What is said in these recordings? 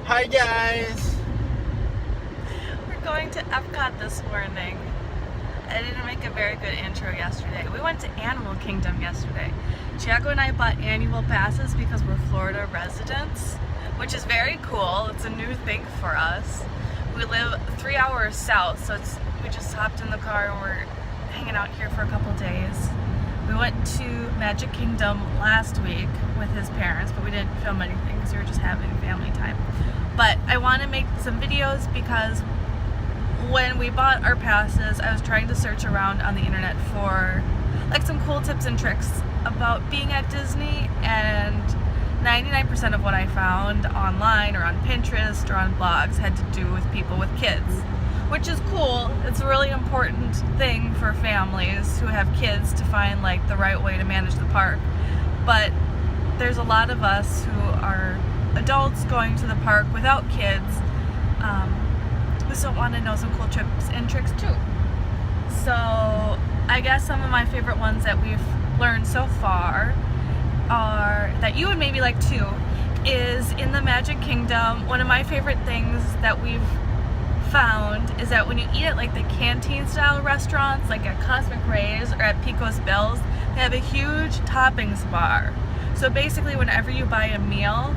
Hi guys! We're going to Epcot this morning. I didn't make a very good intro yesterday. We went to Animal Kingdom yesterday. Tiago and I bought annual passes because we're Florida residents, which is very cool. It's a new thing for us. We live 3 hours south, so we just hopped in the car and we're hanging out here for a couple days. We went to Magic Kingdom last week with his parents, but we didn't film anything because we were just having family time. But I want to make some videos because when we bought our passes, I was trying to search around on the internet for like some cool tips and tricks about being at Disney, and 99% of what I found online or on Pinterest or on blogs had to do with people with kids, which is cool. It's a really important thing for families who have kids to find like the right way to manage the park. But there's a lot of us who are adults going to the park without kids who still want to know some cool tips and tricks too. So I guess some of my favorite ones that we've learned so far are, that you would maybe like too, is in the Magic Kingdom. One of my favorite things that we've found is that when you eat at like the canteen style restaurants like at Cosmic Rays or at Pico's Bills, they have a huge toppings bar. So basically whenever you buy a meal,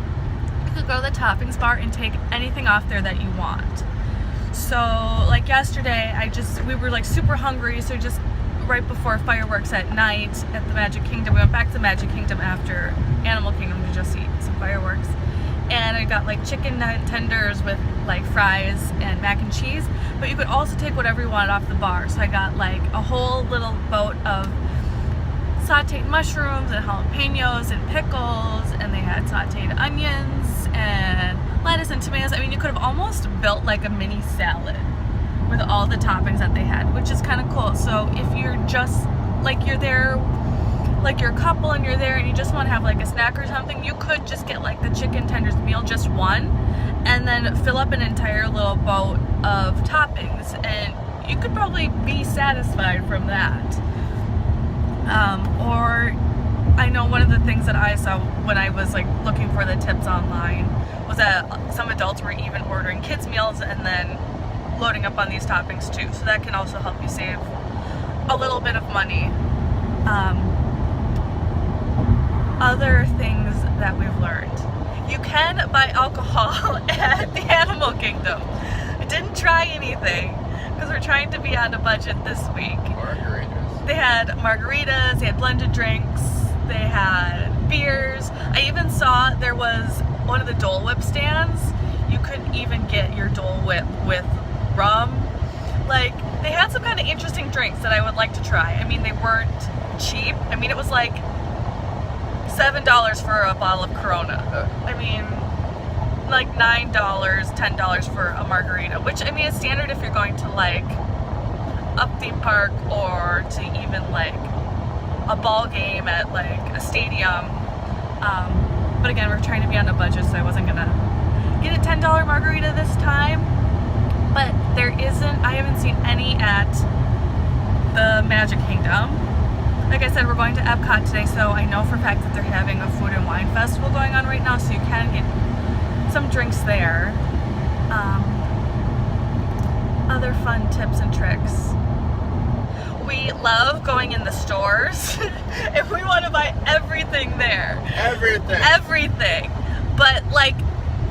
you could go to the toppings bar and take anything off there that you want. So like yesterday, we were like super hungry, so just right before fireworks at night at the Magic Kingdom, we went back to the Magic Kingdom after Animal Kingdom to just eat some fireworks. And I got like chicken tenders with like fries and mac and cheese, but you could also take whatever you wanted off the bar. So I got like a whole little boat of sauteed mushrooms and jalapenos and pickles, and they had sauteed onions and lettuce and tomatoes. I mean, you could have almost built like a mini salad with all the toppings that they had, which is kind of cool. So if you're just like, you're there, like you're a couple and you're there and you just want to have like a snack or something, you could just get like the chicken tenders meal, just one, and then fill up an entire little boat of toppings, and you could probably be satisfied from that. Or I know one of the things that I saw when I was like looking for the tips online was that some adults were even ordering kids meals and then loading up on these toppings too. So that can also help you save a little bit of money. Other things that we've learned. You can buy alcohol at the Animal Kingdom. I didn't try anything because we're trying to be on a budget this week. Margaritas. They had margaritas, they had blended drinks, they had beers. I even saw there was one of the Dole Whip stands. You could even get your Dole Whip with rum. Like, they had some kind of interesting drinks that I would like to try. I mean, they weren't cheap. I mean, it was like $7 for a bottle of Corona. I mean, like $9, $10 for a margarita, which I mean is standard if you're going to like up theme park or to even like a ball game at like a stadium. But again, we're trying to be on a budget, so I wasn't gonna get a $10 margarita this time. But I haven't seen any at the Magic Kingdom. Like I said, we're going to Epcot today, so I know for a fact that they're having a food and wine festival going on right now, so you can get some drinks there. Other fun tips and tricks. We love going in the stores if we want to buy everything there. Everything. But like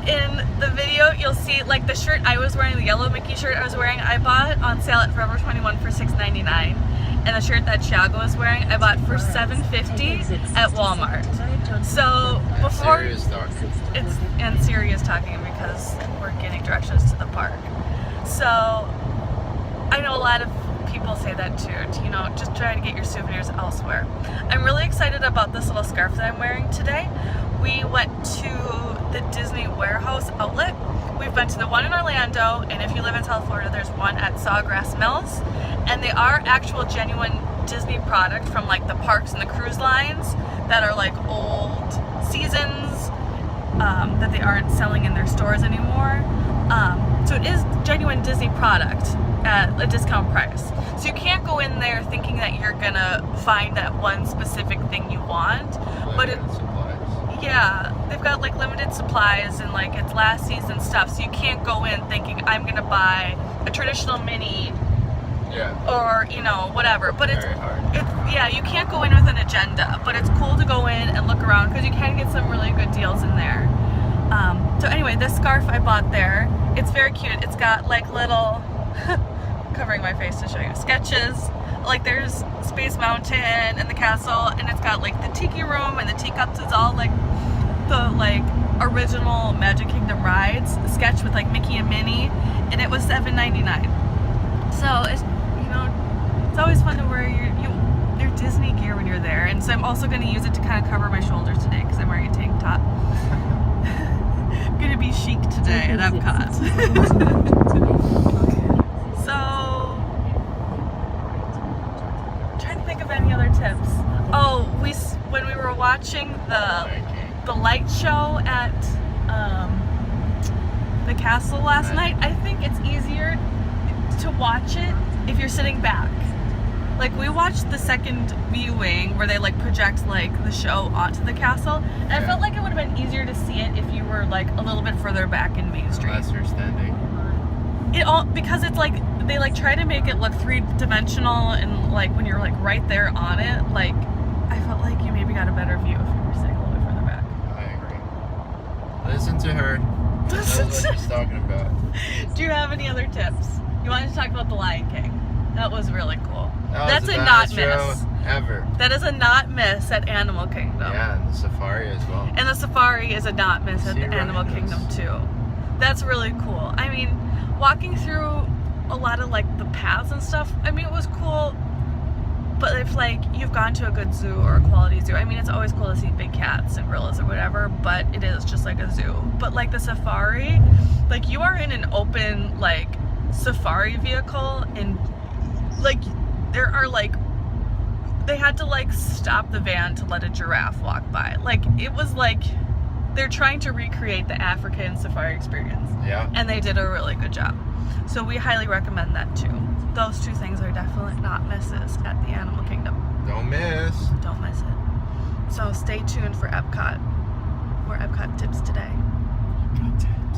in the video, you'll see like the shirt I was wearing, the yellow Mickey shirt I was wearing, I bought on sale at Forever 21 for $6.99. And the shirt that Tiago was wearing, I bought for $7.50 at Walmart. So before and Siri is talking because we're getting directions to the park. So I know a lot of people say that too, you know, just try to get your souvenirs elsewhere. I'm really excited about this little scarf that I'm wearing today. We went to the Disney Warehouse outlet. We've been to the one in Orlando, and if you live in South Florida, there's one at Sawgrass Mills, and they are actual genuine Disney product from like the parks and the cruise lines that are like old seasons that they aren't selling in their stores anymore. So it is genuine Disney product at a discount price. So you can't go in there thinking that you're gonna find that one specific thing you want, but Yeah, they've got like limited supplies and like it's last season stuff, so you can't go in thinking I'm gonna buy a traditional mini. Yeah. Or, you know, whatever. But Very hard. yeah, you can't go in with an agenda, but it's cool to go in and look around because you can get some really good deals in there. So anyway, this scarf I bought there, it's very cute. It's got like little, covering my face to show you, sketches. Like there's Space Mountain and the castle, and it's got like the tiki room and the teacups. It's all like the like original Magic Kingdom rides, sketch with like Mickey and Minnie, and it was $7.99. So it's, you know, it's always fun to wear your Disney gear when you're there. And so I'm also going to use it to kind of cover my shoulders today because I'm wearing a tank top. I'm going to be chic today at Epcot. So, I'm trying to think of any other tips. Oh, when we were watching the light show at the castle last night, I think it's easier to watch it if you're sitting back. Like we watched the second viewing where they like project like the show onto the castle, and I felt like it would have been easier to see it if you were like a little bit further back in Main Street. Unless you're standing. Because it's like they like try to make it look three-dimensional, and like when you're like right there on it, like I felt like you maybe got a better view if you were sitting a little bit further back. I agree. Listen to her. She knows what she's talking about. Do you have any other tips? You wanted to talk about the Lion King. That was really cool. That's a not show miss. Ever. That is a not miss at Animal Kingdom. Yeah, and the safari as well. And the safari is a not miss at the See Animal rhinos. Kingdom too. That's really cool. I mean, walking through a lot of like the paths and stuff, I mean, it was cool. But if like you've gone to a good zoo or a quality zoo, I mean, it's always cool to see big cats and gorillas or whatever, but it is just like a zoo. But like the safari, like you are in an open like safari vehicle, and like there are like they had to like stop the van to let a giraffe walk by. Like it was like they're trying to recreate the African safari experience. Yeah. And they did a really good job. So we highly recommend that too. Those two things are definitely not misses at the Animal Kingdom. Don't miss. Don't miss it. So stay tuned for Epcot. More Epcot tips today. Got it.